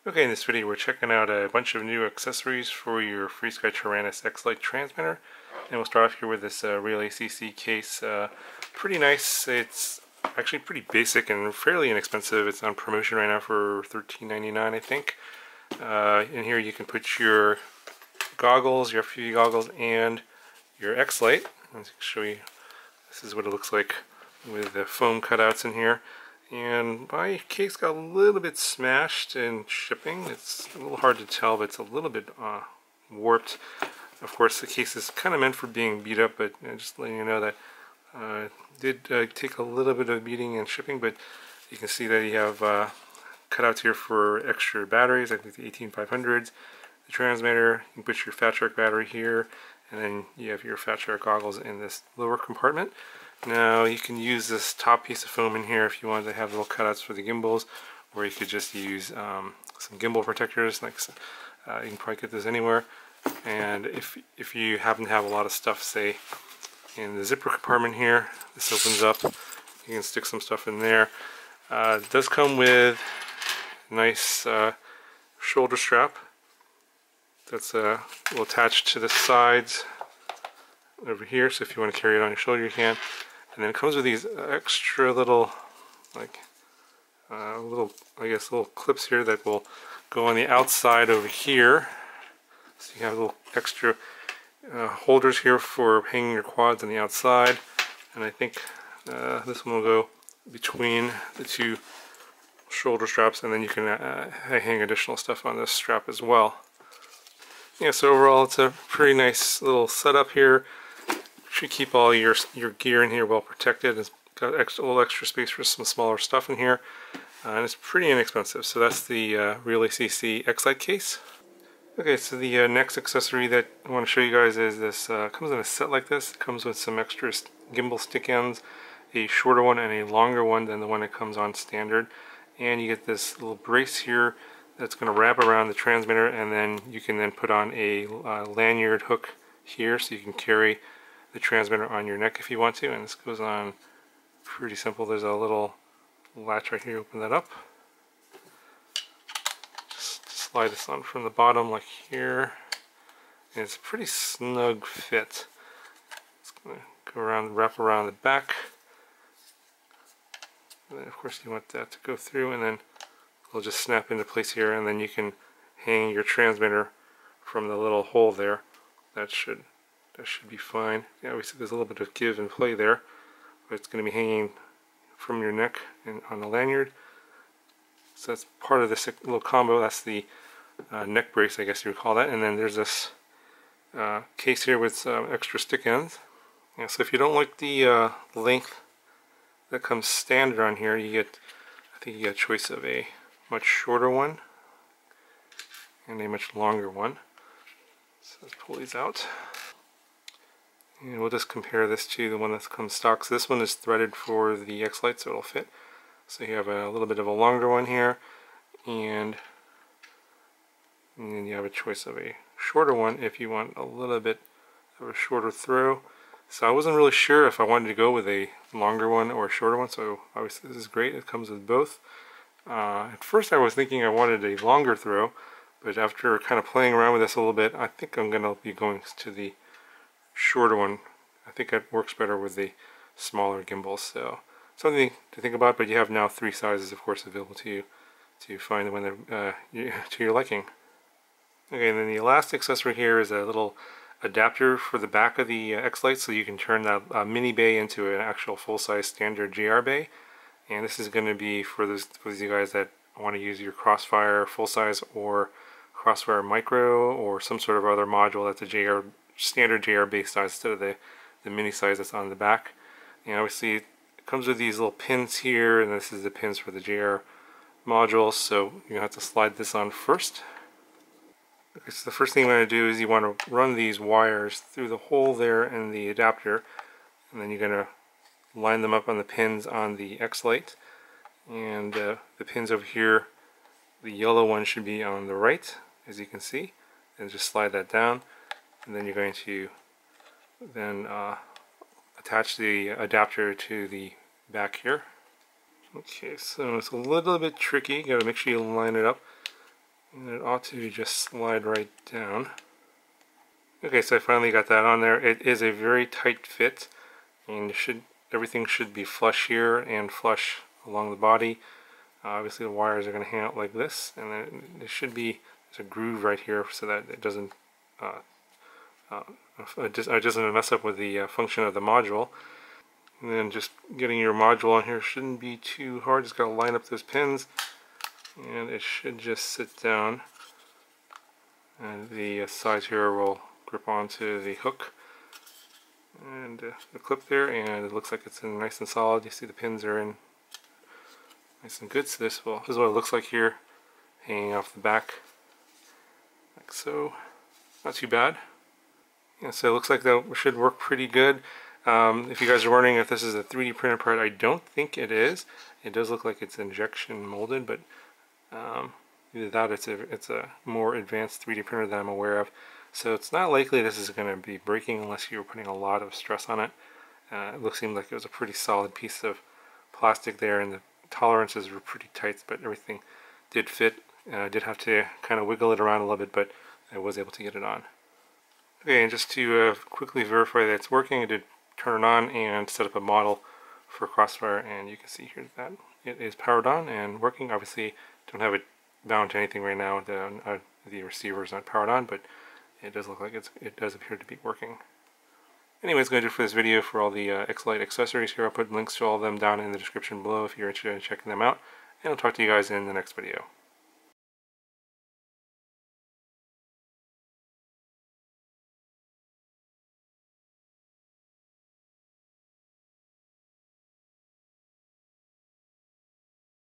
Okay, in this video we're checking out a bunch of new accessories for your FrSky X-Lite transmitter. And we'll start off here with this real ACC case. Pretty nice. It's actually pretty basic and fairly inexpensive. It's on promotion right now for $13.99, I think. In here you can put your goggles, your FPV goggles, and your X-Lite. I'll show you. This is what it looks like with the foam cutouts in here. And my case got a little bit smashed in shipping. It's a little hard to tell, but it's a little bit warped. Of course, the case is kind of meant for being beat up, but just letting you know that it did take a little bit of beating in shipping, but you can see that you have cutouts here for extra batteries, I think the 18500s, the transmitter. You can put your Fat Shark battery here, and then you have your Fat Shark goggles in this lower compartment. Now you can use this top piece of foam in here if you wanted to have little cutouts for the gimbals, or you could just use some gimbal protectors. Like you can probably get this anywhere. And if you happen to have a lot of stuff, say in the zipper compartment here, this opens up. You can stick some stuff in there. It does come with a nice shoulder strap that's will attach to the sides over here, so if you want to carry it on your shoulder you can. And then it comes with these extra little, like I guess little clips here that will go on the outside over here. So you have little extra holders here for hanging your quads on the outside, and I think this one will go between the two shoulder straps, and then you can hang additional stuff on this strap as well. Yeah, so overall it's a pretty nice little setup here. Should keep all your gear in here well protected. It's got a little extra space for some smaller stuff in here, and it's pretty inexpensive. So that's the Real ACC X-Lite case. Okay, so the next accessory that I want to show you guys is this. Comes in a set like this. It comes with some extra gimbal stick ends, a shorter one and a longer one than the one that comes on standard. And you get this little brace here that's going to wrap around the transmitter, and then you can then put on a lanyard hook here so you can carry the transmitter on your neck if you want to. And this goes on pretty simple. There's a little latch right here. Open that up. Just slide this on from the bottom like here. And it's a pretty snug fit. It's going to go around, wrap around the back. And then of course you want that to go through, and then it'll just snap into place here, and then you can hang your transmitter from the little hole there. That should be fine. Yeah, obviously there's a little bit of give and play there, but it's going to be hanging from your neck and on the lanyard. So that's part of this little combo. That's the neck brace, I guess you would call that. And then there's this case here with some extra stick ends. Yeah, so if you don't like the length that comes standard on here, you get, I think you get a choice of a much shorter one and a much longer one. So let's pull these out. And we'll just compare this to the one that comes stock. So this one is threaded for the X-Lite, so it'll fit. So you have a little bit of a longer one here, and then you have a choice of a shorter one if you want a little bit of a shorter throw. So I wasn't really sure if I wanted to go with a longer one or a shorter one, so obviously this is great. It comes with both. At first I was thinking I wanted a longer throw, but after kind of playing around with this a little bit, I think I'm going to be going to the shorter one. I think it works better with the smaller gimbals, so something to think about. But you have now 3 sizes, of course, available to you to find the one that to your liking. Okay, and then the last accessory here is a little adapter for the back of the X-Lite, so you can turn that mini bay into an actual full-size standard GR bay. And this is going to be for those of you guys that want to use your Crossfire full-size or Crossfire Micro or some sort of other module that's a standard JR base size instead of the mini size that's on the back. And obviously it comes with these little pins here, and this is the pins for the JR module, so you have to slide this on first. Okay, so the first thing you want to do is you want to run these wires through the hole there in the adapter, and then you're going to line them up on the pins on the X-Lite. And the pins over here, the yellow one should be on the right, as you can see, and just slide that down. And then you're going to then attach the adapter to the back here. Okay, so it's a little bit tricky. You got to make sure you line it up. And it ought to just slide right down. Okay, so I finally got that on there. It is a very tight fit, and everything should be flush here and flush along the body. Obviously the wires are going to hang out like this, and then there should be a groove right here so that it doesn't doesn't mess up with the function of the module. And then just getting your module on here shouldn't be too hard. Just got to line up those pins, and it should just sit down. And the sides here will grip onto the hook and the clip there, and it looks like it's in nice and solid. You see the pins are in nice and good. So this is what it looks like here, hanging off the back like so. Not too bad. Yeah, so it looks like that should work pretty good. If you guys are wondering if this is a 3D printed part, I don't think it is. It does look like it's injection molded, but either that or it's a more advanced 3D printer that I'm aware of. So it's not likely this is going to be breaking unless you're putting a lot of stress on it. It seemed like it was a pretty solid piece of plastic there, and the tolerances were pretty tight, but everything did fit. I did have to kind of wiggle it around a little bit, but I was able to get it on. Okay, and just to quickly verify that it's working, I did turn it on and set up a model for Crossfire, and you can see here that it is powered on and working. Obviously, don't have it bound to anything right now. The receiver is not powered on, but it does look like it does appear to be working. Anyways, going to do it for this video for all the X-Lite accessories here. I'll put links to all of them down in the description below if you're interested in checking them out, and I'll talk to you guys in the next video.